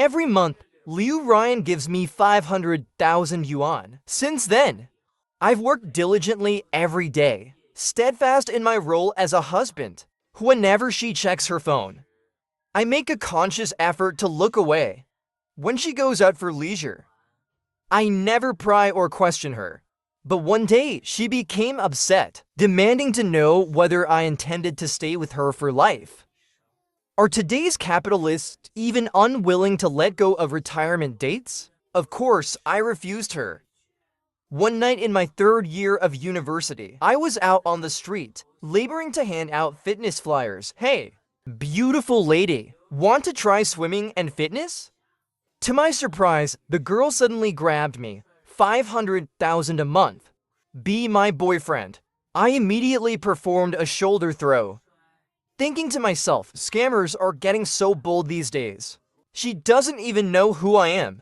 Every month, Liu Ryan gives me 500,000 yuan. Since then, I've worked diligently every day, steadfast in my role as a husband. Whenever she checks her phone, I make a conscious effort to look away. When she goes out for leisure, I never pry or question her. But one day, she became upset, demanding to know whether I intended to stay with her for life. Are today's capitalists even unwilling to let go of retirement dates? Of course, I refused her. One night in my third year of university, I was out on the street, laboring to hand out fitness flyers. Hey, beautiful lady, want to try swimming and fitness? To my surprise, the girl suddenly grabbed me. 500,000 a month. Be my boyfriend. I immediately performed a shoulder throw, thinking to myself, scammers are getting so bold these days. She doesn't even know who I am.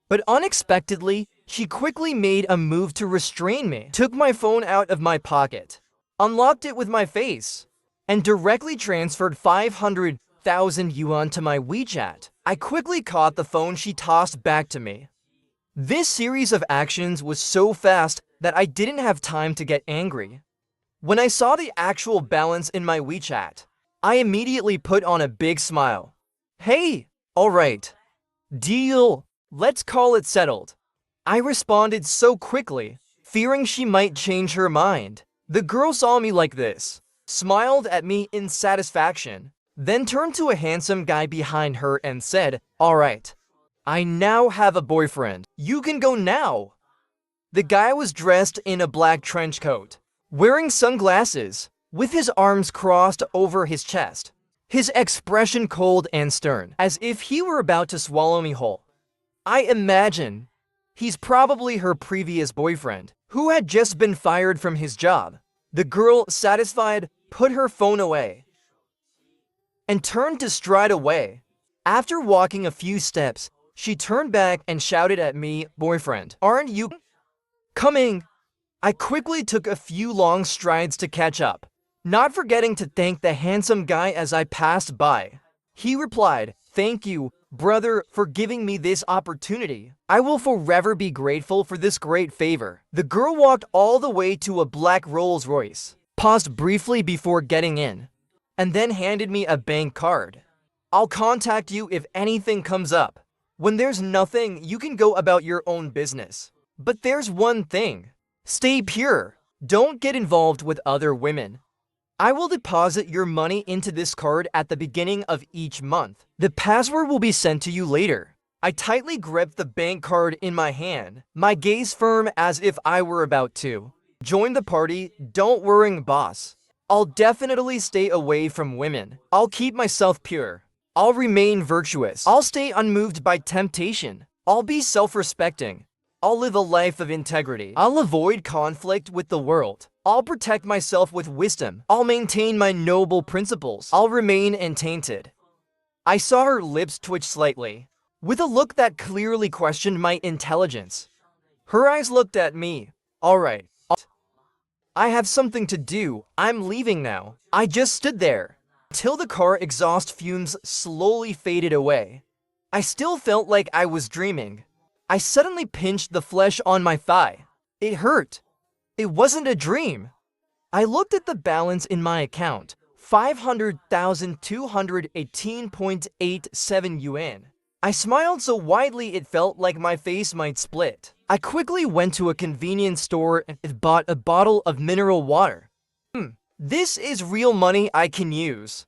But unexpectedly, she quickly made a move to restrain me, took my phone out of my pocket, unlocked it with my face, and directly transferred 500,000 yuan to my WeChat. I quickly caught the phone she tossed back to me. This series of actions was so fast that I didn't have time to get angry. When I saw the actual balance in my WeChat, I immediately put on a big smile. Hey, alright. Deal. Let's call it settled. I responded so quickly, fearing she might change her mind. The girl saw me like this, smiled at me in satisfaction, then turned to a handsome guy behind her and said, alright. I now have a boyfriend. You can go now. The guy was dressed in a black trench coat, wearing sunglasses, with his arms crossed over his chest, his expression cold and stern, as if he were about to swallow me whole. I imagine he's probably her previous boyfriend, who had just been fired from his job. The girl, satisfied, put her phone away and turned to stride away. After walking a few steps, she turned back and shouted at me, boyfriend, aren't you coming? I quickly took a few long strides to catch up, not forgetting to thank the handsome guy as I passed by. He replied, thank you, brother, for giving me this opportunity. I will forever be grateful for this great favor. The girl walked all the way to a black Rolls Royce, paused briefly before getting in, and then handed me a bank card. I'll contact you if anything comes up. When there's nothing, you can go about your own business. But there's one thing. Stay pure. Don't get involved with other women. I will deposit your money into this card at the beginning of each month. The password will be sent to you later. I tightly gripped the bank card in my hand, my gaze firm as if I were about to join the party. Don't worry, boss. I'll definitely stay away from women. I'll keep myself pure. I'll remain virtuous. I'll stay unmoved by temptation. I'll be self-respecting. I'll live a life of integrity. I'll avoid conflict with the world. I'll protect myself with wisdom. I'll maintain my noble principles. I'll remain untainted. I saw her lips twitch slightly, with a look that clearly questioned my intelligence. Her eyes looked at me. Alright. I have something to do. I'm leaving now. I just stood there till the car exhaust fumes slowly faded away. I still felt like I was dreaming. I suddenly pinched the flesh on my thigh. It hurt. It wasn't a dream. I looked at the balance in my account. 500,218.87 yuan. I smiled so widely it felt like my face might split. I quickly went to a convenience store and bought a bottle of mineral water. This is real money I can use.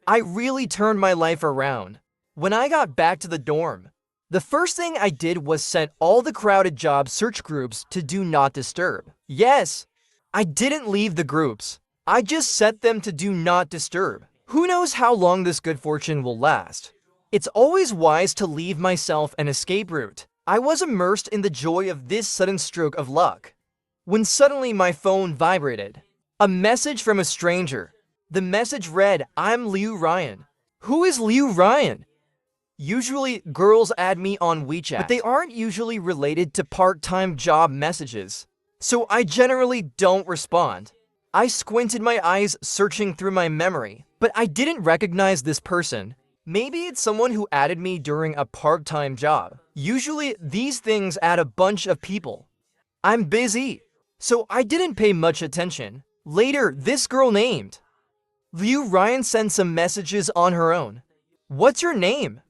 I really turned my life around. When I got back to the dorm, the first thing I did was set all the crowded job search groups to do not disturb. Yes, I didn't leave the groups. I just set them to do not disturb. Who knows how long this good fortune will last? It's always wise to leave myself an escape route. I was immersed in the joy of this sudden stroke of luck, when suddenly my phone vibrated. A message from a stranger. The message read, I'm Liu Ryan. Who is Liu Ryan? Usually, girls add me on WeChat, but they aren't usually related to part-time job messages, so I generally don't respond. I squinted my eyes searching through my memory, but I didn't recognize this person. Maybe it's someone who added me during a part-time job. Usually, these things add a bunch of people. I'm busy, so I didn't pay much attention. Later, this girl named Liu Ryan sent some messages on her own. What's your name?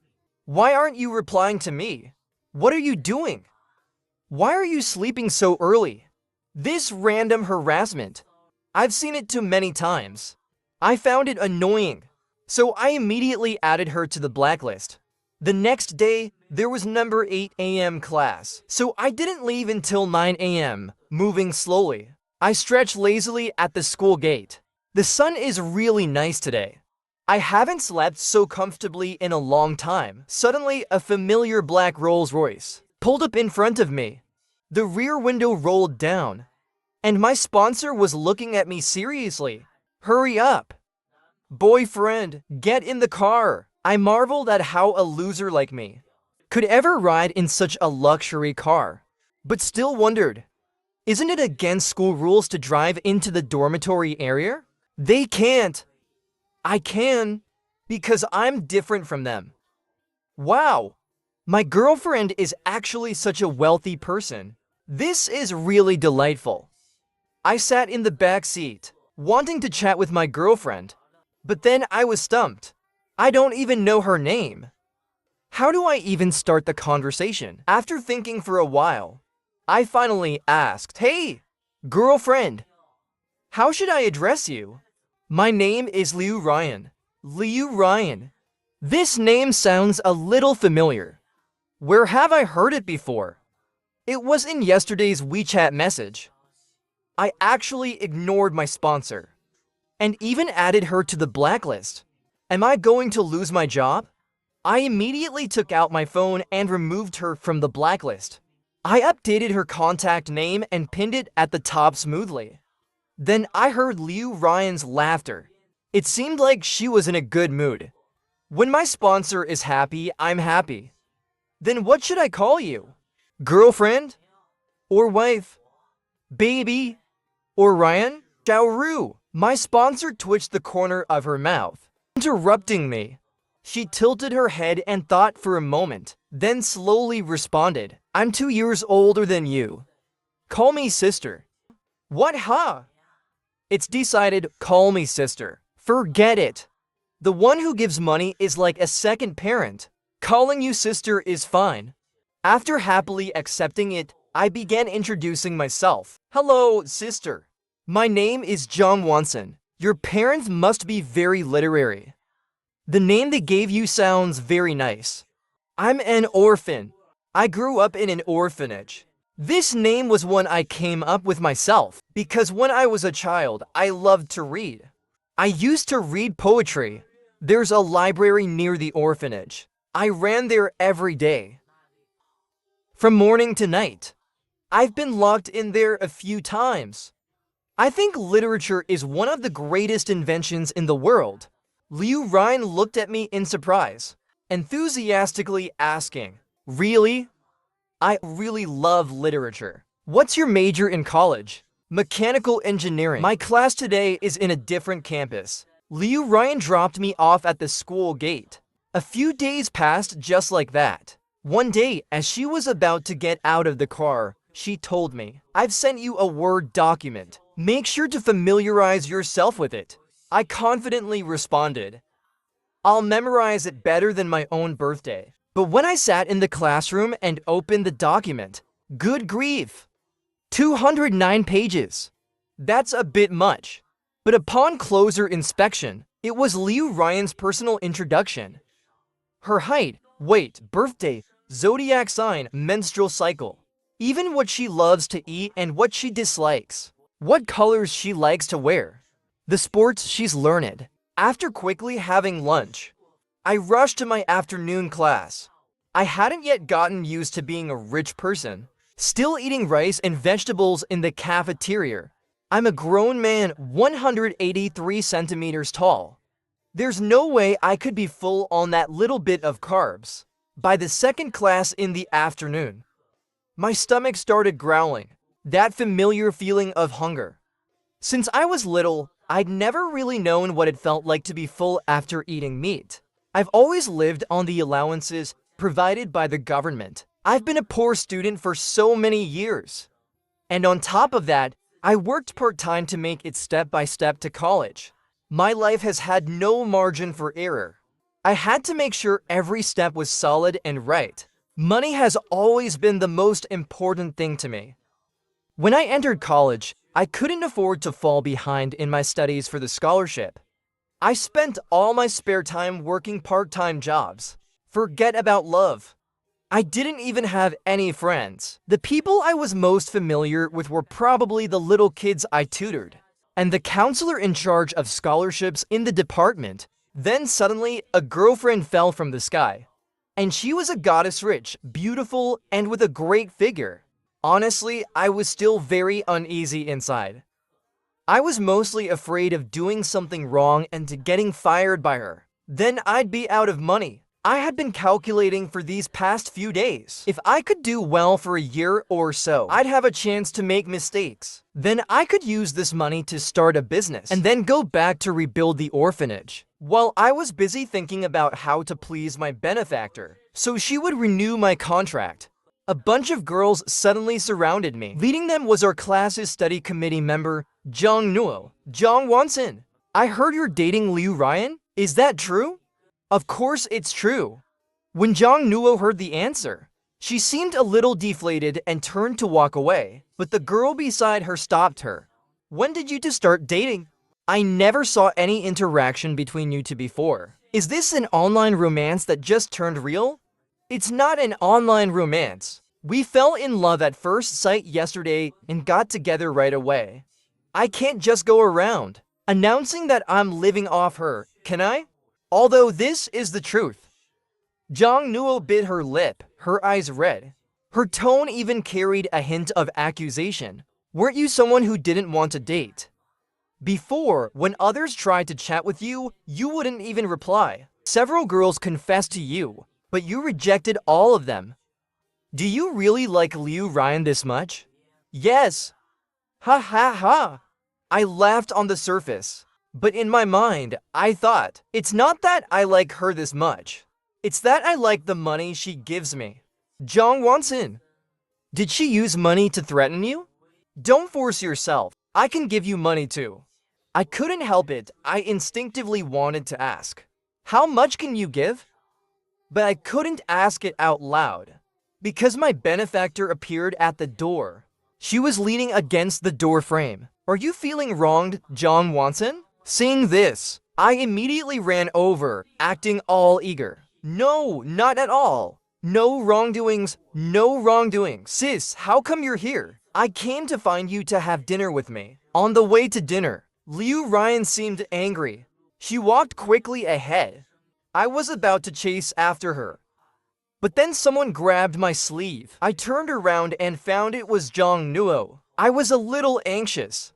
Why aren't you replying to me? What are you doing? Why are you sleeping so early? This random harassment. I've seen it too many times. I found it annoying, so I immediately added her to the blacklist. The next day, there was number 8 a.m. class, so I didn't leave until 9 a.m., moving slowly. I stretched lazily at the school gate. The sun is really nice today. I haven't slept so comfortably in a long time. Suddenly, a familiar black Rolls-Royce pulled up in front of me. The rear window rolled down, and my sponsor was looking at me seriously. Hurry up. Boyfriend, get in the car. I marveled at how a loser like me could ever ride in such a luxury car, but still wondered, isn't it against school rules to drive into the dormitory area? They can't. I can, because I'm different from them. Wow, my girlfriend is actually such a wealthy person. This is really delightful. I sat in the back seat, wanting to chat with my girlfriend, but then I was stumped. I don't even know her name. How do I even start the conversation? After thinking for a while, I finally asked, "Hey, girlfriend, how should I address you?" My name is Liu Ryan. Liu Ryan. This name sounds a little familiar. Where have I heard it before? It was in yesterday's WeChat message. I actually ignored my sponsor and even added her to the blacklist. Am I going to lose my job? I immediately took out my phone and removed her from the blacklist. I updated her contact name and pinned it at the top smoothly. Then I heard Liu Ryan's laughter. It seemed like she was in a good mood. When my sponsor is happy, I'm happy. Then what should I call you? Girlfriend? Or wife? Baby? Or Ryan? Xiaoru. My sponsor twitched the corner of her mouth, interrupting me. She tilted her head and thought for a moment, then slowly responded, I'm 2 years older than you. Call me sister. What, huh? It's decided, call me sister. Forget it. The one who gives money is like a second parent. Calling you sister is fine. After happily accepting it, I began introducing myself. Hello, sister. My name is John Watson. Your parents must be very literary. The name they gave you sounds very nice. I'm an orphan. I grew up in an orphanage. This name was one I came up with myself because when I was a child, I loved to read. I used to read poetry. There's a library near the orphanage. I ran there every day, from morning to night. I've been locked in there a few times. I think literature is one of the greatest inventions in the world. Liu Ryan looked at me in surprise, enthusiastically asking, Really? I really love literature. What's your major in college? Mechanical engineering. My class today is in a different campus. Liu Ryan dropped me off at the school gate. A few days passed just like that. One day, as she was about to get out of the car, she told me, I've sent you a Word document. Make sure to familiarize yourself with it. I confidently responded, I'll memorize it better than my own birthday. But when I sat in the classroom and opened the document, good grief, 209 pages. That's a bit much. But upon closer inspection, it was Liu Ryan's personal introduction. Her height, weight, birthday, zodiac sign, menstrual cycle, even what she loves to eat and what she dislikes, what colors she likes to wear, the sports she's learned. After quickly having lunch, I rushed to my afternoon class. I hadn't yet gotten used to being a rich person, still eating rice and vegetables in the cafeteria. I'm a grown man, 183 centimeters tall. There's no way I could be full on that little bit of carbs. By the second class in the afternoon, my stomach started growling, that familiar feeling of hunger. Since I was little, I'd never really known what it felt like to be full after eating meat. I've always lived on the allowances provided by the government. I've been a poor student for so many years. And on top of that, I worked part-time to make it step-by-step to college. My life has had no margin for error. I had to make sure every step was solid and right. Money has always been the most important thing to me. When I entered college, I couldn't afford to fall behind in my studies for the scholarship. I spent all my spare time working part-time jobs. Forget about love. I didn't even have any friends. The people I was most familiar with were probably the little kids I tutored, and the counselor in charge of scholarships in the department. Then suddenly, a girlfriend fell from the sky. And she was a goddess rich, beautiful, and with a great figure. Honestly, I was still very uneasy inside. I was mostly afraid of doing something wrong and getting fired by her. Then I'd be out of money. I had been calculating for these past few days. If I could do well for a year or so, I'd have a chance to make mistakes. Then I could use this money to start a business and then go back to rebuild the orphanage. While I was busy thinking about how to please my benefactor, so she would renew my contract, a bunch of girls suddenly surrounded me. Leading them was our class's study committee member, Jong Nuo. Jong Wonsin, I heard you're dating Liu Ryan? Is that true? Of course it's true. When Jong Nuo heard the answer, she seemed a little deflated and turned to walk away, but the girl beside her stopped her. When did you two start dating? I never saw any interaction between you two before. Is this an online romance that just turned real? It's not an online romance. We fell in love at first sight yesterday and got together right away. I can't just go around announcing that I'm living off her, can I? Although this is the truth. Jong Nuo bit her lip, her eyes red. Her tone even carried a hint of accusation. Weren't you someone who didn't want to date? Before, when others tried to chat with you, you wouldn't even reply. Several girls confessed to you, but you rejected all of them. Do you really like Liu Ryan this much? Yes. Ha ha ha. I laughed on the surface. But in my mind, I thought, it's not that I like her this much. It's that I like the money she gives me. Jong Wonsin, did she use money to threaten you? Don't force yourself. I can give you money too. I couldn't help it. I instinctively wanted to ask, how much can you give? But I couldn't ask it out loud because my benefactor appeared at the door. She was leaning against the door frame. Are you feeling wronged, Jong Wonsin? Seeing this, I immediately ran over, acting all eager. No, not at all. No wrongdoings, no wrongdoing. Sis, how come you're here? I came to find you to have dinner with me. On the way to dinner, Liu Ryan seemed angry. She walked quickly ahead. I was about to chase after her. But then someone grabbed my sleeve. I turned around and found it was Jong Nuo. I was a little anxious.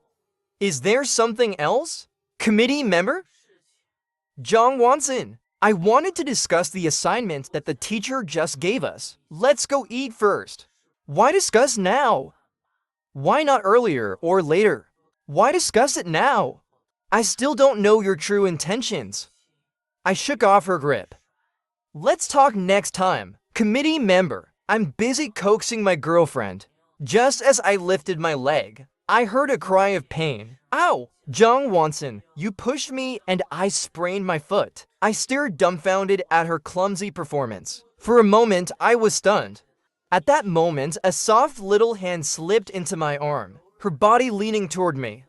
Is there something else? Committee member? Jong Wonsin, I wanted to discuss the assignment that the teacher just gave us. Let's go eat first. Why discuss now? Why not earlier or later? Why discuss it now? I still don't know your true intentions. I shook off her grip. Let's talk next time. Committee member, I'm busy coaxing my girlfriend. Just as I lifted my leg, I heard a cry of pain. Ow! Jong Wonsin, you pushed me and I sprained my foot. I stared dumbfounded at her clumsy performance. For a moment, I was stunned. At that moment, a soft little hand slipped into my arm, her body leaning toward me.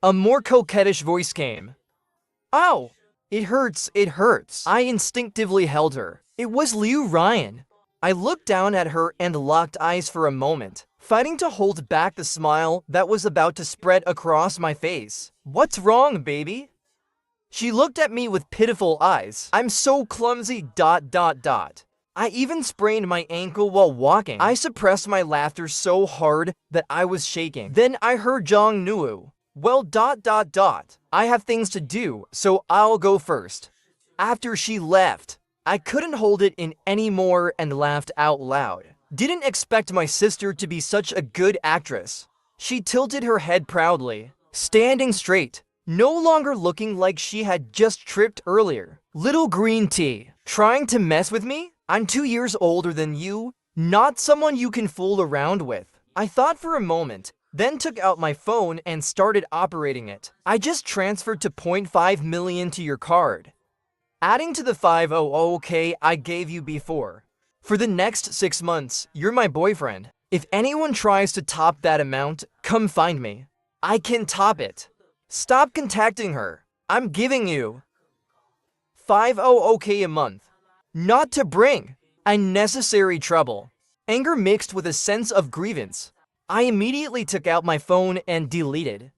A more coquettish voice came. Ow! It hurts, it hurts. I instinctively held her. It was Liu Ryan. I looked down at her and locked eyes for a moment, fighting to hold back the smile that was about to spread across my face. What's wrong, baby? She looked at me with pitiful eyes. I'm so clumsy, ... I even sprained my ankle while walking. I suppressed my laughter so hard that I was shaking. Then I heard Jong Nuo. Well, ... I have things to do, so I'll go first. After she left, I couldn't hold it in anymore and laughed out loud. Didn't expect my sister to be such a good actress. She tilted her head proudly, standing straight, no longer looking like she had just tripped earlier. Little green tea, trying to mess with me? I'm 2 years older than you, not someone you can fool around with. I thought for a moment, then took out my phone and started operating it. I just transferred to 0.5 million to your card, adding to the 500k I gave you before. For the next 6 months, you're my boyfriend. If anyone tries to top that amount, come find me. I can top it. Stop contacting her. I'm giving you 500k a month. Not to bring unnecessary trouble. Anger mixed with a sense of grievance. I immediately took out my phone and deleted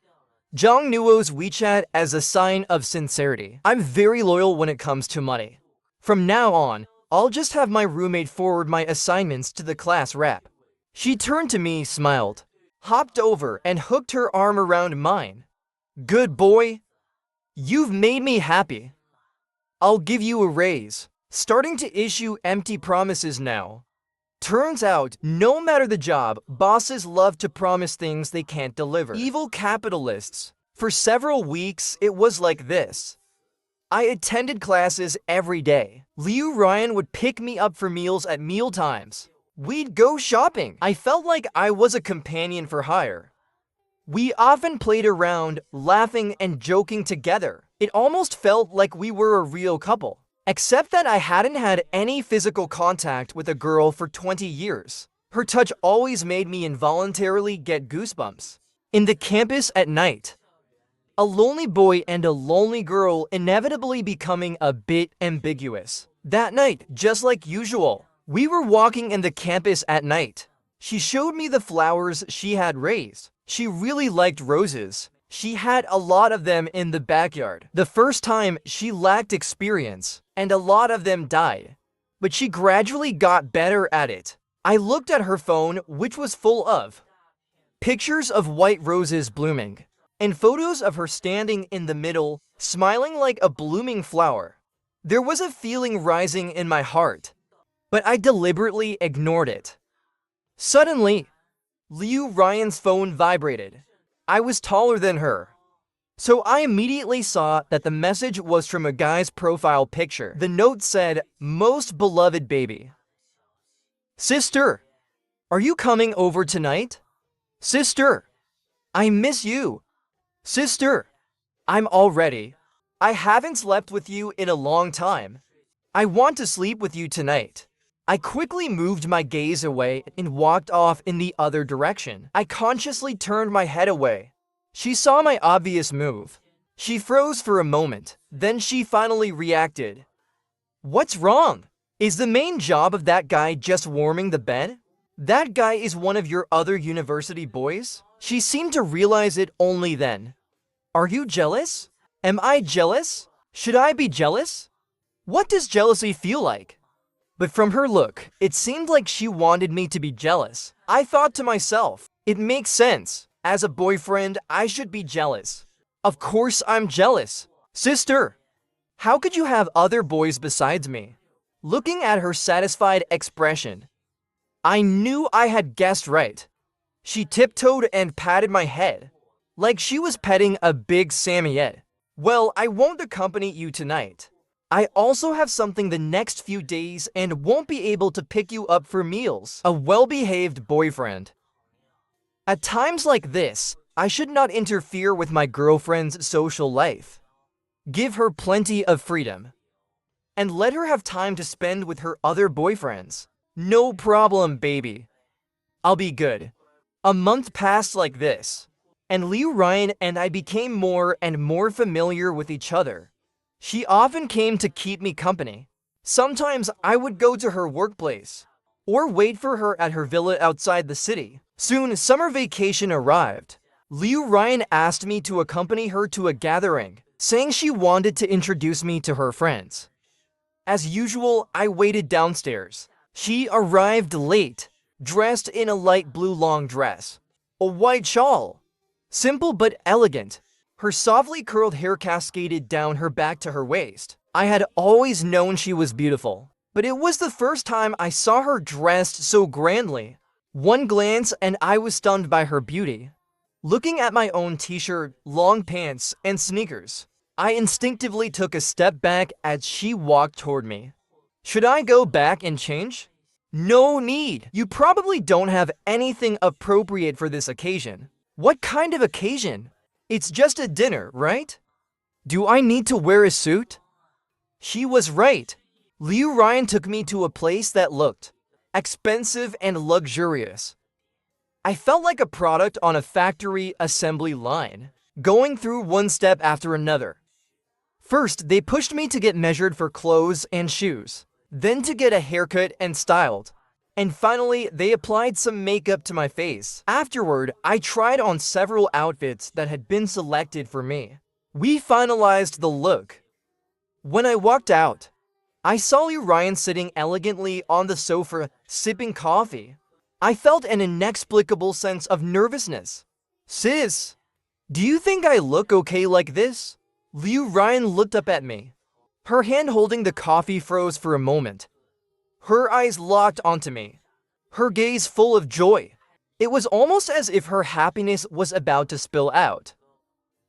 Jong Nuo's WeChat as a sign of sincerity. I'm very loyal when it comes to money. From now on, I'll just have my roommate forward my assignments to the class rep. She turned to me, smiled, hopped over, and hooked her arm around mine. Good boy. You've made me happy. I'll give you a raise. Starting to issue empty promises now. Turns out, no matter the job, bosses love to promise things they can't deliver. Evil capitalists. For several weeks, it was like this. I attended classes every day. Liu Ryan would pick me up for meals at mealtimes. We'd go shopping. I felt like I was a companion for hire. We often played around, laughing and joking together. It almost felt like we were a real couple. Except that I hadn't had any physical contact with a girl for 20 years. Her touch always made me involuntarily get goosebumps. In the campus at night, a lonely boy and a lonely girl inevitably becoming a bit ambiguous. That night, just like usual, we were walking in the campus at night. She showed me the flowers she had raised. She really liked roses. She had a lot of them in the backyard. The first time, she lacked experience, and a lot of them died. But she gradually got better at it. I looked at her phone, which was full of pictures of white roses blooming, and photos of her standing in the middle, smiling like a blooming flower. There was a feeling rising in my heart, but I deliberately ignored it. Suddenly, Liu Ryan's phone vibrated. I was taller than her, so I immediately saw that the message was from a guy's profile picture. The note said, "Most beloved baby. Sister, are you coming over tonight? Sister, I miss you. Sister, I'm all ready. I haven't slept with you in a long time. I want to sleep with you tonight." I quickly moved my gaze away and walked off in the other direction. I consciously turned my head away. She saw my obvious move. She froze for a moment, then she finally reacted. What's wrong? Is the main job of that guy just warming the bed? That guy is one of your other university boys? She seemed to realize it only then. Are you jealous? Am I jealous? Should I be jealous? What does jealousy feel like? But from her look, it seemed like she wanted me to be jealous. I thought to myself, it makes sense. As a boyfriend, I should be jealous. Of course I'm jealous. Sister, how could you have other boys besides me? Looking at her satisfied expression, I knew I had guessed right. She tiptoed and patted my head, like she was petting a big Samoyed. Well, I won't accompany you tonight. I also have something the next few days and won't be able to pick you up for meals. A well-behaved boyfriend. At times like this, I should not interfere with my girlfriend's social life. Give her plenty of freedom. And let her have time to spend with her other boyfriends. No problem, baby. I'll be good. A month passed like this, and Liu Ryan and I became more and more familiar with each other. She often came to keep me company. Sometimes I would go to her workplace, or wait for her at her villa outside the city. Soon, summer vacation arrived. Liu Ryan asked me to accompany her to a gathering, saying she wanted to introduce me to her friends. As usual, I waited downstairs. She arrived late, dressed in a light blue long dress, a white shawl. Simple but elegant. Her softly curled hair cascaded down her back to her waist. I had always known she was beautiful, but it was the first time I saw her dressed so grandly. One glance and I was stunned by her beauty. Looking at my own t-shirt, long pants, and sneakers, I instinctively took a step back as she walked toward me. Should I go back and change? No need. You probably don't have anything appropriate for this occasion. What kind of occasion? It's just a dinner, right? Do I need to wear a suit? She was right. Liu Ryan took me to a place that looked expensive and luxurious. I felt like a product on a factory assembly line, going through one step after another. First, they pushed me to get measured for clothes and shoes, then to get a haircut and styled, and finally, they applied some makeup to my face. Afterward, I tried on several outfits that had been selected for me. We finalized the look. When I walked out, I saw Liu Ryan sitting elegantly on the sofa, sipping coffee. I felt an inexplicable sense of nervousness. Sis, do you think I look okay like this? Liu Ryan looked up at me. Her hand holding the coffee froze for a moment. Her eyes locked onto me, her gaze full of joy. It was almost as if her happiness was about to spill out.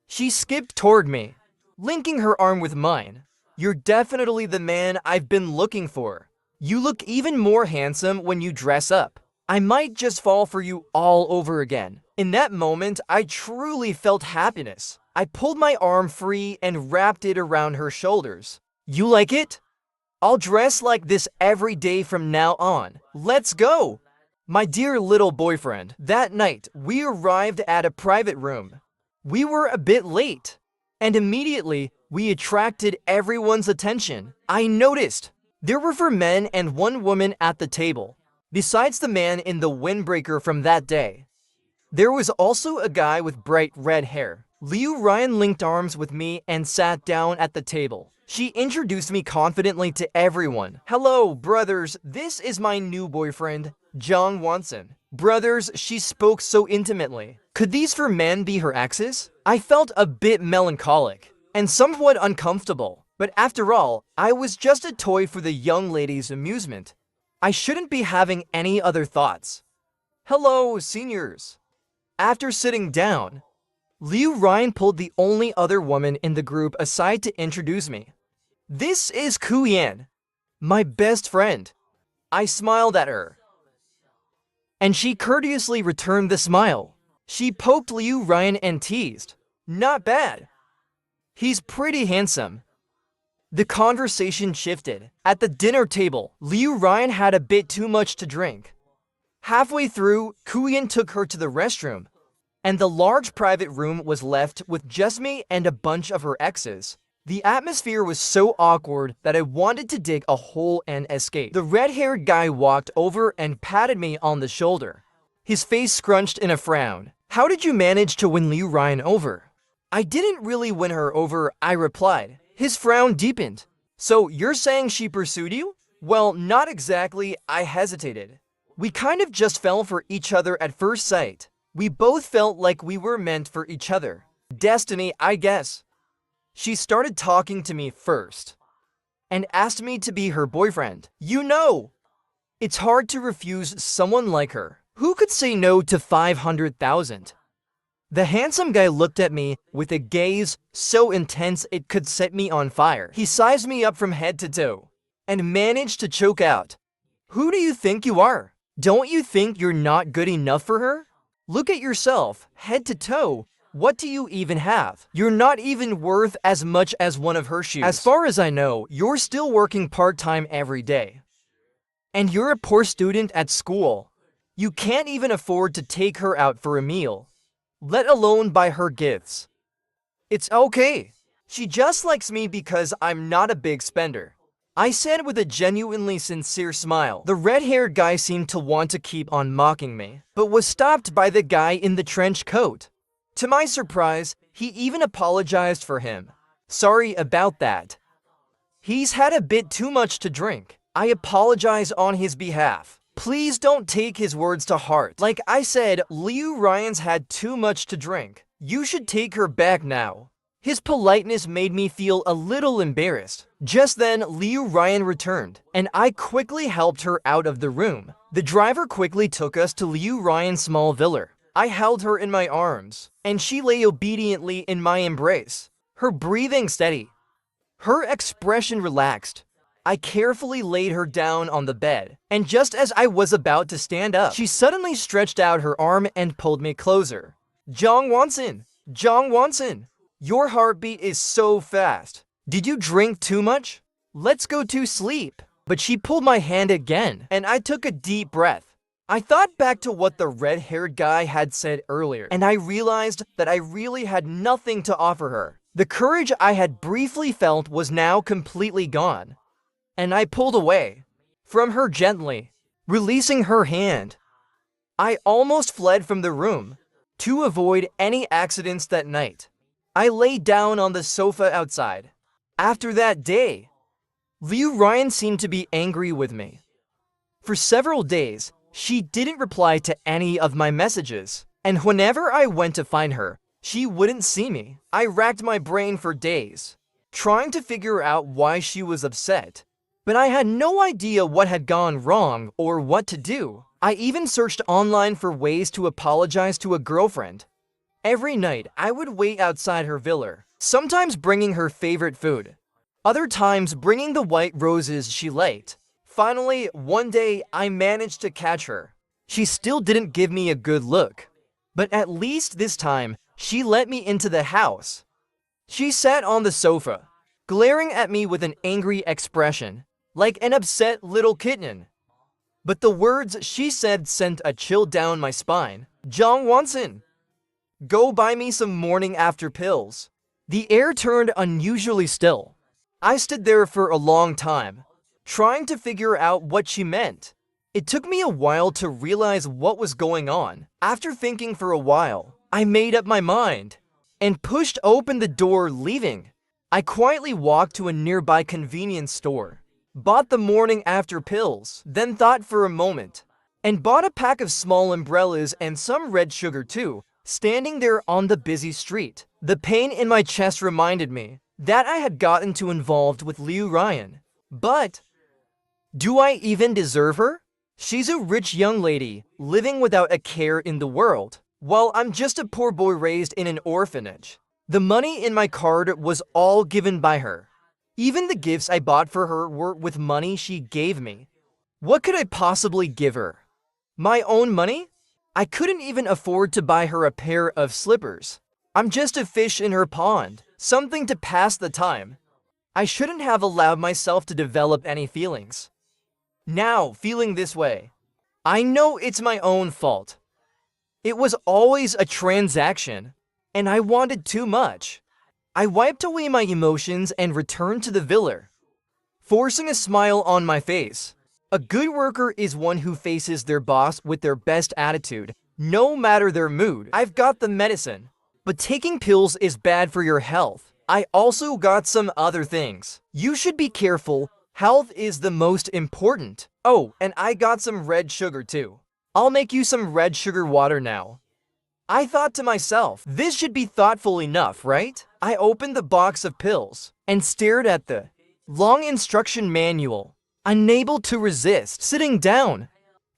She skipped toward me, linking her arm with mine. You're definitely the man I've been looking for. You look even more handsome when you dress up. I might just fall for you all over again. In that moment, I truly felt happiness. I pulled my arm free and wrapped it around her shoulders. You like it? I'll dress like this every day from now on. Let's go! My dear little boyfriend. That night, we arrived at a private room. We were a bit late, and immediately, we attracted everyone's attention. I noticed there were 4 men and 1 woman at the table. Besides the man in the windbreaker from that day, there was also a guy with bright red hair. Liu Ryan linked arms with me and sat down at the table. She introduced me confidently to everyone. Hello, brothers, this is my new boyfriend, Jong Wonson. Brothers, she spoke so intimately. Could these 4 men be her exes? I felt a bit melancholic and somewhat uncomfortable, but after all, I was just a toy for the young lady's amusement. I shouldn't be having any other thoughts. Hello, seniors. After sitting down, Liu Ryan pulled the only other woman in the group aside to introduce me. This is Ku Yan, my best friend. I smiled at her, and she courteously returned the smile. She poked Liu Ryan and teased, "Not bad. He's pretty handsome." The conversation shifted. At the dinner table, Liu Ryan had a bit too much to drink. Halfway through, Ku Yan took her to the restroom, and the large private room was left with just me and a bunch of her exes. The atmosphere was so awkward that I wanted to dig a hole and escape. The red-haired guy walked over and patted me on the shoulder, his face scrunched in a frown. How did you manage to win Liu Ryan over? I didn't really win her over, I replied. His frown deepened. So you're saying she pursued you? Well, not exactly, I hesitated. We kind of just fell for each other at first sight. We both felt like we were meant for each other. Destiny, I guess. She started talking to me first and asked me to be her boyfriend. You know, it's hard to refuse someone like her. Who could say no to 500,000? The handsome guy looked at me with a gaze so intense it could set me on fire. He sized me up from head to toe and managed to choke out, "Who do you think you are? Don't you think you're not good enough for her? Look at yourself, head to toe. What do you even have? You're not even worth as much as one of her shoes. As far as I know, you're still working part-time every day. And you're a poor student at school. You can't even afford to take her out for a meal, let alone buy her gifts. It's okay. She just likes me because I'm not a big spender," I said with a genuinely sincere smile. The red-haired guy seemed to want to keep on mocking me, but was stopped by the guy in the trench coat. To my surprise, he even apologized for him. Sorry about that. He's had a bit too much to drink. I apologize on his behalf. Please don't take his words to heart. Like I said, Liu Ryan's had too much to drink. You should take her back now. His politeness made me feel a little embarrassed. Just then, Liu Ryan returned, and I quickly helped her out of the room. The driver quickly took us to Liu Ryan's small villa. I held her in my arms, and she lay obediently in my embrace. her breathing steady, her expression relaxed. I carefully laid her down on the bed, and just as I was about to stand up, she suddenly stretched out her arm and pulled me closer. Jong Wonsin, Jong Wonsin, your heartbeat is so fast. Did you drink too much? Let's go to sleep. But she pulled my hand again, and I took a deep breath. I thought back to what the red-haired guy had said earlier, and I realized that I really had nothing to offer her. The courage I had briefly felt was now completely gone, and I pulled away from her gently, releasing her hand. I almost fled from the room to avoid any accidents that night. I lay down on the sofa outside. After that day, Liu Ryan seemed to be angry with me. For several days, she didn't reply to any of my messages, and whenever I went to find her, she wouldn't see me. I racked my brain for days, trying to figure out why she was upset, but I had no idea what had gone wrong or what to do. I even searched online for ways to apologize to a girlfriend. Every night, I would wait outside her villa, sometimes bringing her favorite food, other times bringing the white roses she liked. Finally, one day, I managed to catch her. She still didn't give me a good look, but at least this time, she let me into the house. She sat on the sofa, glaring at me with an angry expression, like an upset little kitten. But the words she said sent a chill down my spine. Jong Wonsin, go buy me some morning after pills. The air turned unusually still. I stood there for a long time, trying to figure out what she meant. It took me a while to realize what was going on. After thinking for a while, I made up my mind and pushed open the door, leaving. I quietly walked to a nearby convenience store, bought the morning after pills, then thought for a moment, and bought a pack of small umbrellas and some red sugar too. Standing there on the busy street, the pain in my chest reminded me that I had gotten too involved with Liu Ryan. But do I even deserve her? She's a rich young lady, living without a care in the world, while I'm just a poor boy raised in an orphanage. The money in my card was all given by her. Even the gifts I bought for her were with money she gave me. What could I possibly give her? My own money? I couldn't even afford to buy her a pair of slippers. I'm just a fish in her pond, something to pass the time. I shouldn't have allowed myself to develop any feelings. Now, feeling this way, I know it's my own fault. It was always a transaction, and I wanted too much. I wiped away my emotions and returned to the villa, forcing a smile on my face. A good worker is one who faces their boss with their best attitude, no matter their mood. I've got the medicine, but taking pills is bad for your health. I also got some other things. You should be careful. Health is the most important. Oh, and I got some red sugar too. I'll make you some red sugar water now. I thought to myself, this should be thoughtful enough, right? I opened the box of pills and stared at the long instruction manual, unable to resist sitting down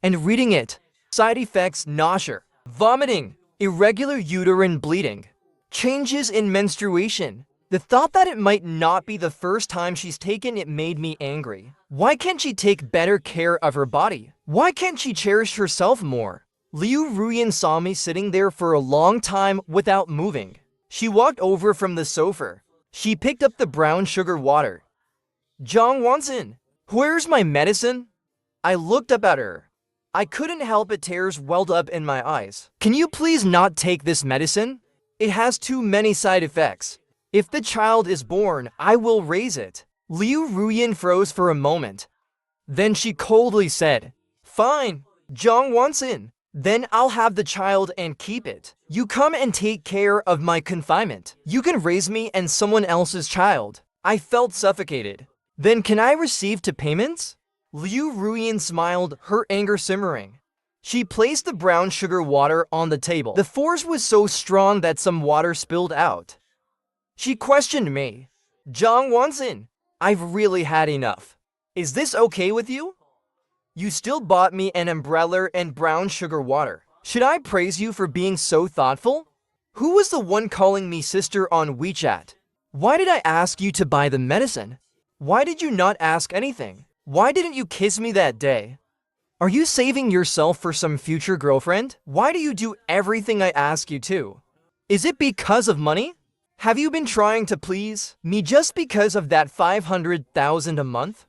and reading it. Side effects: nausea, vomiting, irregular uterine bleeding, changes in menstruation. The thought that it might not be the first time she's taken it made me angry. Why can't she take better care of her body? Why can't she cherish herself more? Liu Ruyan saw me sitting there for a long time without moving. She walked over from the sofa. She picked up the brown sugar water. Jong Wonsin, where's my medicine? I looked up at her. I couldn't help it, tears welled up in my eyes. Can you please not take this medicine? It has too many side effects. If the child is born, I will raise it. Liu Ruyan froze for a moment. Then she coldly said, fine, Jong Wonsin. Then I'll have the child and keep it. You come and take care of my confinement. You can raise me and someone else's child. I felt suffocated. Then can I receive to payments? Liu Ruyan smiled, her anger simmering. She placed the brown sugar water on the table. The force was so strong that some water spilled out. She questioned me. Jong Wonsin, I've really had enough. Is this okay with you? You still bought me an umbrella and brown sugar water. Should I praise you for being so thoughtful? Who was the one calling me sister on WeChat? Why did I ask you to buy the medicine? Why did you not ask anything? Why didn't you kiss me that day? Are you saving yourself for some future girlfriend? Why do you do everything I ask you to? Is it because of money? Have you been trying to please me just because of that 500,000 a month?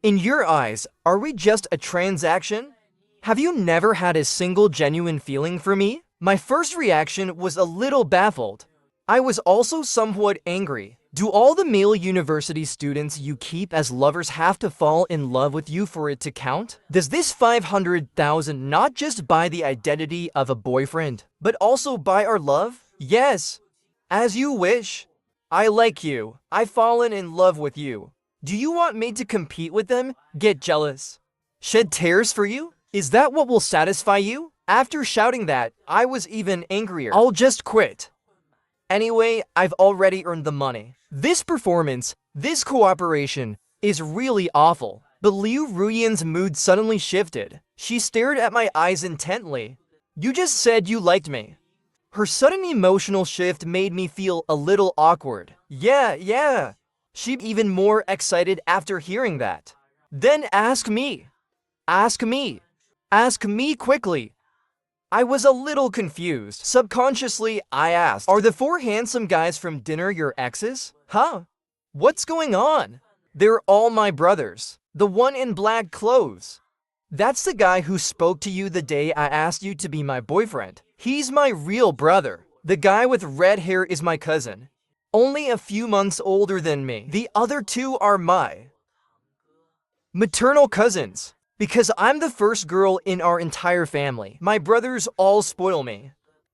In your eyes, are we just a transaction? Have you never had a single genuine feeling for me? My first reaction was a little baffled. I was also somewhat angry. Do all the male university students you keep as lovers have to fall in love with you for it to count? Does this 500,000 not just buy the identity of a boyfriend, but also buy our love? Yes. As you wish. I like you. I've fallen in love with you. Do you want me to compete with them? Get jealous? Shed tears for you? Is that what will satisfy you? After shouting that, I was even angrier. I'll just quit. Anyway, I've already earned the money. This performance, this cooperation, is really awful. But Liu Ruyan's mood suddenly shifted. She stared at my eyes intently. You just said you liked me. Her sudden emotional shift made me feel a little awkward. Yeah. She'd even more excited after hearing that. Then ask me. Ask me. Ask me quickly. I was a little confused. Subconsciously, I asked, are the 4 handsome guys from dinner your exes? Huh? What's going on? They're all my brothers. The one in black clothes. That's the guy who spoke to you the day I asked you to be my boyfriend. He's my real brother. The guy with red hair is my cousin. Only a few months older than me. The other 2 are my maternal cousins. Because I'm the first girl in our entire family, my brothers all spoil me.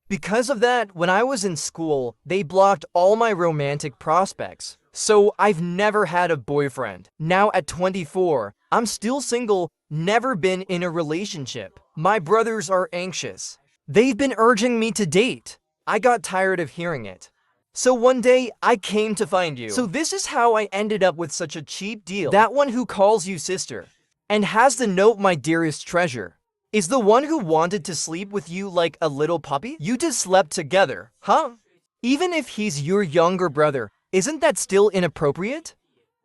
Because of that, when I was in school, they blocked all my romantic prospects. So I've never had a boyfriend. Now at 24, I'm still single, never been in a relationship. My brothers are anxious. They've been urging me to date. I got tired of hearing it. So one day, I came to find you. So this is how I ended up with such a cheap deal. That one who calls you sister and has the note my dearest treasure is the one who wanted to sleep with you like a little puppy? You just slept together, huh? Even if he's your younger brother, isn't that still inappropriate?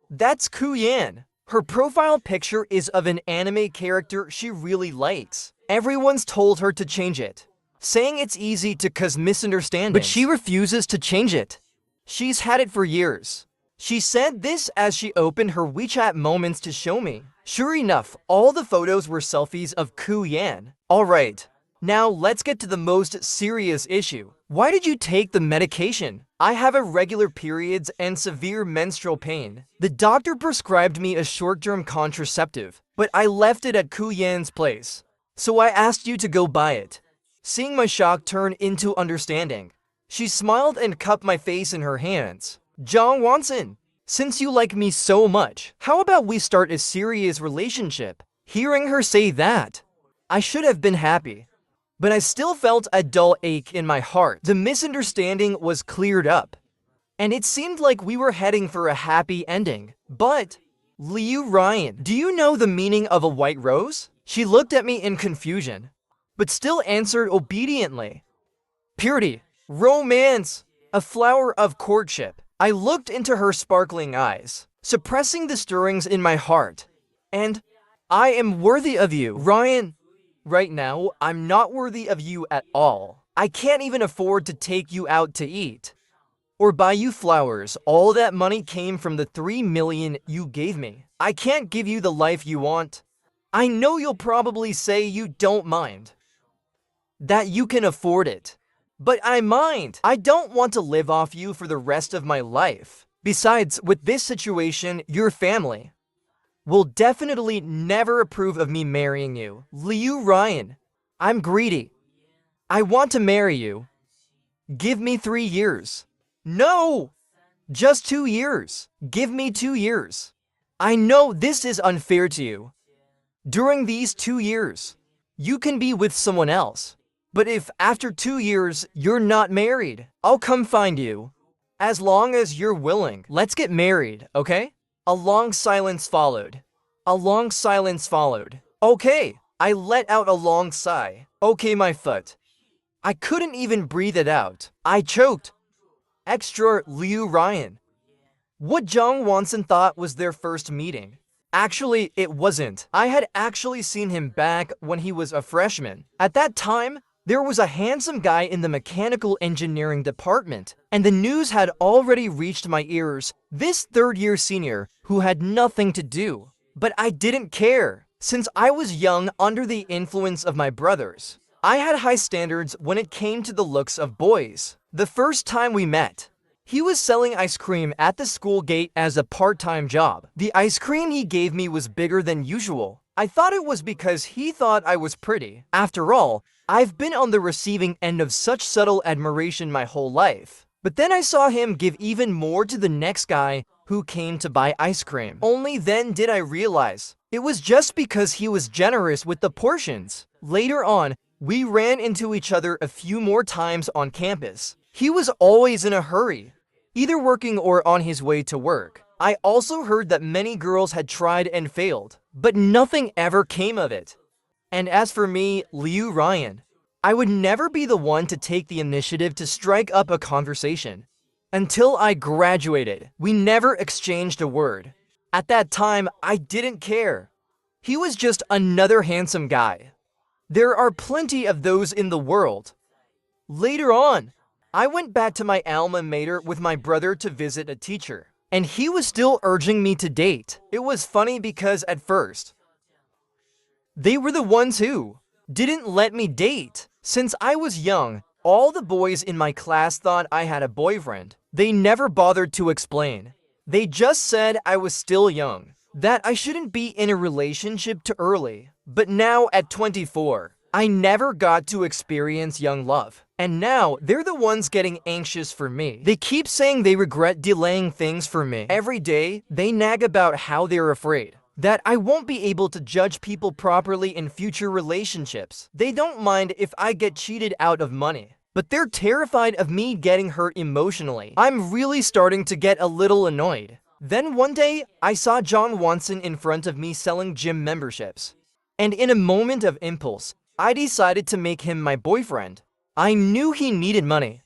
That's Kuyan. Her profile picture is of an anime character she really likes. Everyone's told her to change it, saying it's easy to cause misunderstandings, but she refuses to change it. She's had it for years. She said this as she opened her WeChat moments to show me. Sure enough, all the photos were selfies of Kuyan. Alright, now let's get to the most serious issue. Why did you take the medication? I have irregular periods and severe menstrual pain. The doctor prescribed me a short-term contraceptive, but I left it at Kuyan's place. So I asked you to go buy it. Seeing my shock turn into understanding, she smiled and cupped my face in her hands. Jong Wonson, since you like me so much, how about we start a serious relationship? Hearing her say that, I should have been happy, but I still felt a dull ache in my heart. The misunderstanding was cleared up, and it seemed like we were heading for a happy ending. But, Liu Ryan, do you know the meaning of a white rose? She looked at me in confusion, but still answered obediently. Purity, romance, a flower of courtship. I looked into her sparkling eyes, suppressing the stirrings in my heart. And I am worthy of you, Ryan. Right now, I'm not worthy of you at all. I can't even afford to take you out to eat or buy you flowers. All that money came from the 3 million you gave me. I can't give you the life you want. I know you'll probably say you don't mind, that you can afford it. But I mind. I don't want to live off you for the rest of my life. Besides, with this situation, your family will definitely never approve of me marrying you. Liu Ryan, I'm greedy. I want to marry you. Give me 3 years. No! Just 2 years. Give me 2 years. I know this is unfair to you. During these 2 years, you can be with someone else. But if after 2 years, you're not married, I'll come find you. As long as you're willing, let's get married, okay? A long silence followed. A long silence followed. Okay, I let out a long sigh. Okay, my foot. I couldn't even breathe it out. I choked. Extra Liu Ryan. What Jong Wonson thought was their first meeting. Actually, it wasn't. I had actually seen him back when he was a freshman. At that time, there was a handsome guy in the mechanical engineering department, and the news had already reached my ears. This third-year senior who had nothing to do. But I didn't care, since I was young under the influence of my brothers. I had high standards when it came to the looks of boys. The first time we met, he was selling ice cream at the school gate as a part-time job. The ice cream he gave me was bigger than usual. I thought it was because he thought I was pretty. After all, I've been on the receiving end of such subtle admiration my whole life. But then I saw him give even more to the next guy who came to buy ice cream. Only then did I realize it was just because he was generous with the portions. Later on, we ran into each other a few more times on campus. He was always in a hurry, either working or on his way to work. I also heard that many girls had tried and failed, but nothing ever came of it. And as for me, Liu Ryan, I would never be the one to take the initiative to strike up a conversation. Until I graduated, we never exchanged a word. At that time, I didn't care. He was just another handsome guy. There are plenty of those in the world. Later on, I went back to my alma mater with my brother to visit a teacher, and he was still urging me to date. It was funny because at first, they were the ones who didn't let me date. Since I was young, all the boys in my class thought I had a boyfriend. They never bothered to explain. They just said I was still young, that I shouldn't be in a relationship too early. But now at 24, I never got to experience young love. And now they're the ones getting anxious for me. They keep saying they regret delaying things for me. Every day, they nag about how they're afraid that I won't be able to judge people properly in future relationships. They don't mind if I get cheated out of money, but they're terrified of me getting hurt emotionally. I'm really starting to get a little annoyed. Then one day, I saw John Wonson in front of me selling gym memberships. And in a moment of impulse, I decided to make him my boyfriend. I knew he needed money,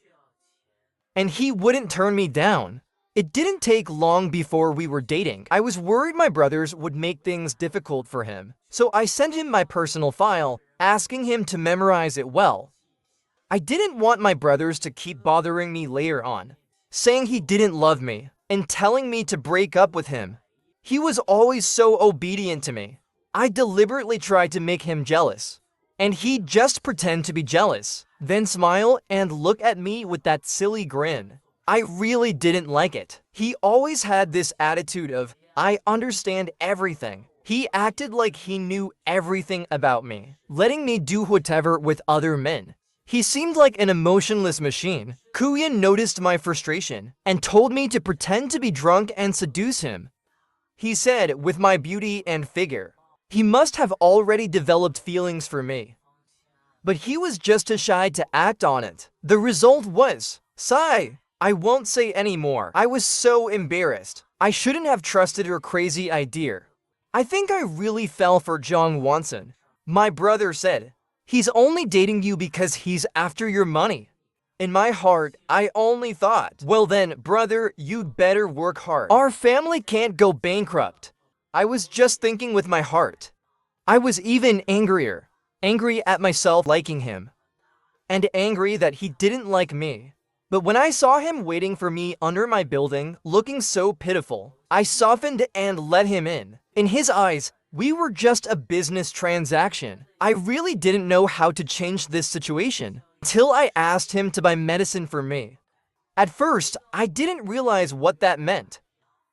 and he wouldn't turn me down. It didn't take long before we were dating. I was worried my brothers would make things difficult for him, so I sent him my personal file, asking him to memorize it well. I didn't want my brothers to keep bothering me later on, saying he didn't love me, and telling me to break up with him. He was always so obedient to me. I deliberately tried to make him jealous, and he'd just pretend to be jealous, then smile and look at me with that silly grin. I really didn't like it. He always had this attitude of, I understand everything. He acted like he knew everything about me, letting me do whatever with other men. He seemed like an emotionless machine. Kuyan noticed my frustration and told me to pretend to be drunk and seduce him. He said, with my beauty and figure, he must have already developed feelings for me. But he was just too shy to act on it. The result was, sigh. I won't say any more. I was so embarrassed. I shouldn't have trusted her crazy idea. I think I really fell for Jong Wonson. My brother said, he's only dating you because he's after your money. In my heart, I only thought, well then, brother, you'd better work hard. Our family can't go bankrupt. I was just thinking with my heart. I was even angrier. Angry at myself liking him. And angry that he didn't like me. But when I saw him waiting for me under my building, looking so pitiful, I softened and let him in. In his eyes, we were just a business transaction. I really didn't know how to change this situation until I asked him to buy medicine for me. At first, I didn't realize what that meant.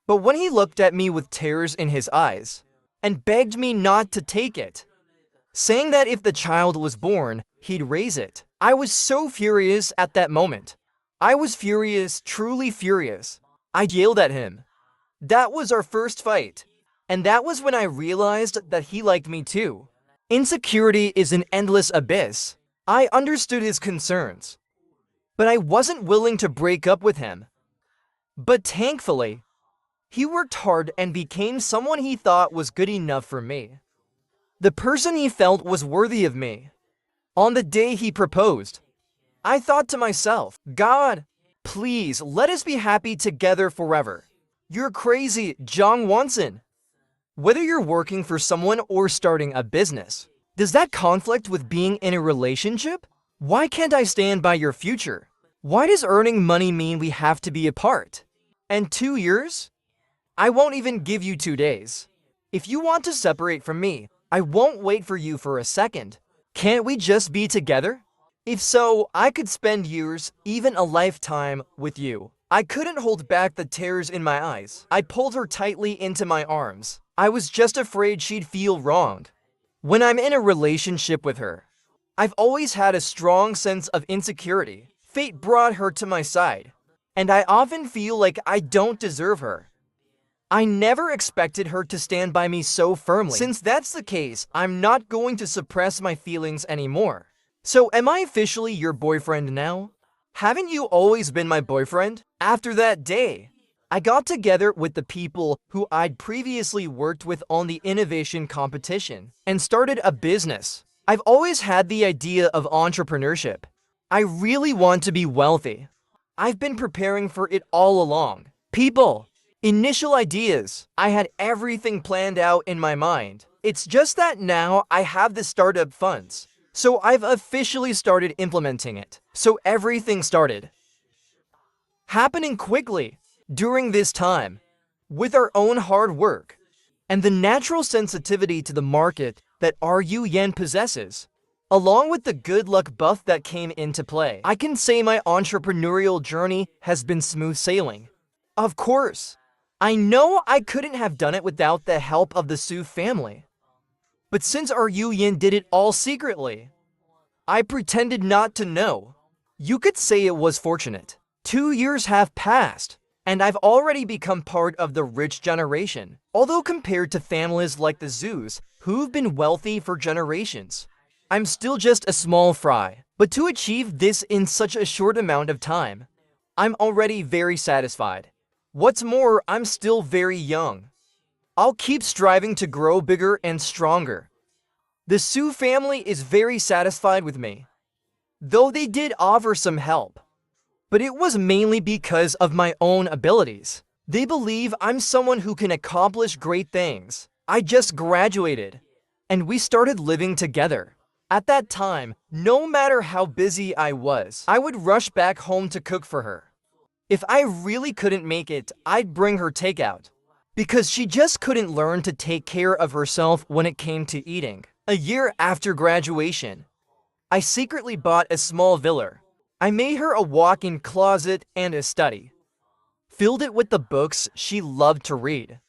But when he looked at me with tears in his eyes and begged me not to take it, saying that if the child was born, he'd raise it, I was so furious at that moment. I was furious, truly furious. I yelled at him. That was our first fight. And that was when I realized that he liked me too. Insecurity is an endless abyss. I understood his concerns, but I wasn't willing to break up with him. But thankfully, he worked hard and became someone he thought was good enough for me. The person he felt was worthy of me. On the day he proposed, I thought to myself, God, please let us be happy together forever. You're crazy, Jong Wonson. Whether you're working for someone or starting a business, does that conflict with being in a relationship? Why can't I stand by your future? Why does earning money mean we have to be apart? And 2 years? I won't even give you 2 days. If you want to separate from me, I won't wait for you for a second. Can't we just be together? If so, I could spend years, even a lifetime, with you. I couldn't hold back the tears in my eyes. I pulled her tightly into my arms. I was just afraid she'd feel wronged. When I'm in a relationship with her, I've always had a strong sense of insecurity. Fate brought her to my side, and I often feel like I don't deserve her. I never expected her to stand by me so firmly. Since that's the case, I'm not going to suppress my feelings anymore. So am I officially your boyfriend now? Haven't you always been my boyfriend? After that day, I got together with the people who I'd previously worked with on the innovation competition and started a business. I've always had the idea of entrepreneurship. I really want to be wealthy. I've been preparing for it all along. People. Initial ideas. I had everything planned out in my mind. It's just that now I have the startup funds. So I've officially started implementing it. So everything started happening quickly during this time with our own hard work and the natural sensitivity to the market that RU Yen possesses. Along with the good luck buff that came into play, I can say my entrepreneurial journey has been smooth sailing. Of course, I know I couldn't have done it without the help of the Su family. But since our Yu Yin did it all secretly, I pretended not to know. You could say it was fortunate. 2 years have passed, and I've already become part of the rich generation. Although compared to families like the Zus, who've been wealthy for generations, I'm still just a small fry. But to achieve this in such a short amount of time, I'm already very satisfied. What's more, I'm still very young. I'll keep striving to grow bigger and stronger. The Su family is very satisfied with me, though they did offer some help. But it was mainly because of my own abilities. They believe I'm someone who can accomplish great things. I just graduated, and we started living together. At that time, no matter how busy I was, I would rush back home to cook for her. If I really couldn't make it, I'd bring her takeout, because she just couldn't learn to take care of herself when it came to eating. A year after graduation, I secretly bought a small villa. I made her a walk-in closet and a study, filled it with the books she loved to read.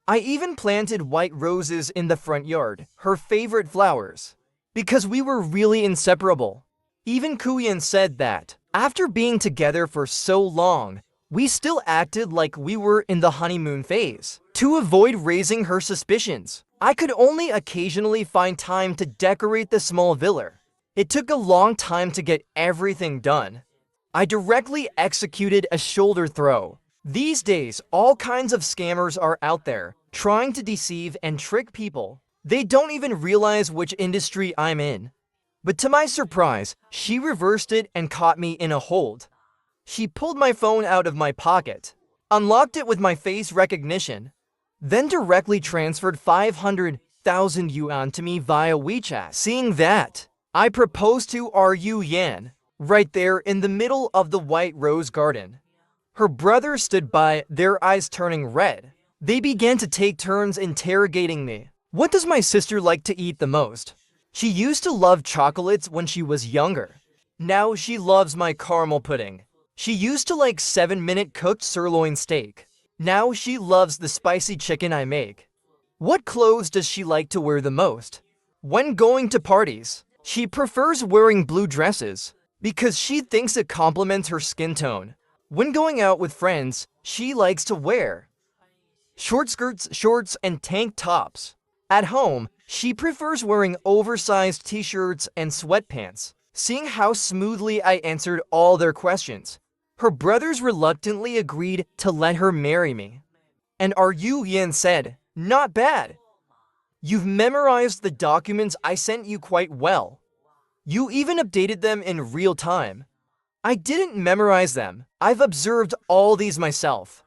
I even planted white roses in the front yard, her favorite flowers, because we were really inseparable. Even Kuyen said that, after being together for so long, we still acted like we were in the honeymoon phase. To avoid raising her suspicions, I could only occasionally find time to decorate the small villa. It took a long time to get everything done. I directly executed a shoulder throw. These days, all kinds of scammers are out there, trying to deceive and trick people. They don't even realize which industry I'm in. But to my surprise, she reversed it and caught me in a hold. She pulled my phone out of my pocket, unlocked it with my face recognition, then directly transferred 500,000 yuan to me via WeChat. Seeing that, I proposed to RU Yan, right there in the middle of the white rose garden. Her brother stood by, their eyes turning red. They began to take turns interrogating me. What does my sister like to eat the most? She used to love chocolates when she was younger. Now she loves my caramel pudding. She used to like 7-minute cooked sirloin steak. Now she loves the spicy chicken I make. What clothes does she like to wear the most? When going to parties, she prefers wearing blue dresses because she thinks it complements her skin tone. When going out with friends, she likes to wear short skirts, shorts, and tank tops. At home, she prefers wearing oversized t-shirts and sweatpants. Seeing how smoothly I answered all their questions, her brothers reluctantly agreed to let her marry me. And RU Yin said, "Not bad. You've memorized the documents I sent you quite well. You even updated them in real time." I didn't memorize them. I've observed all these myself.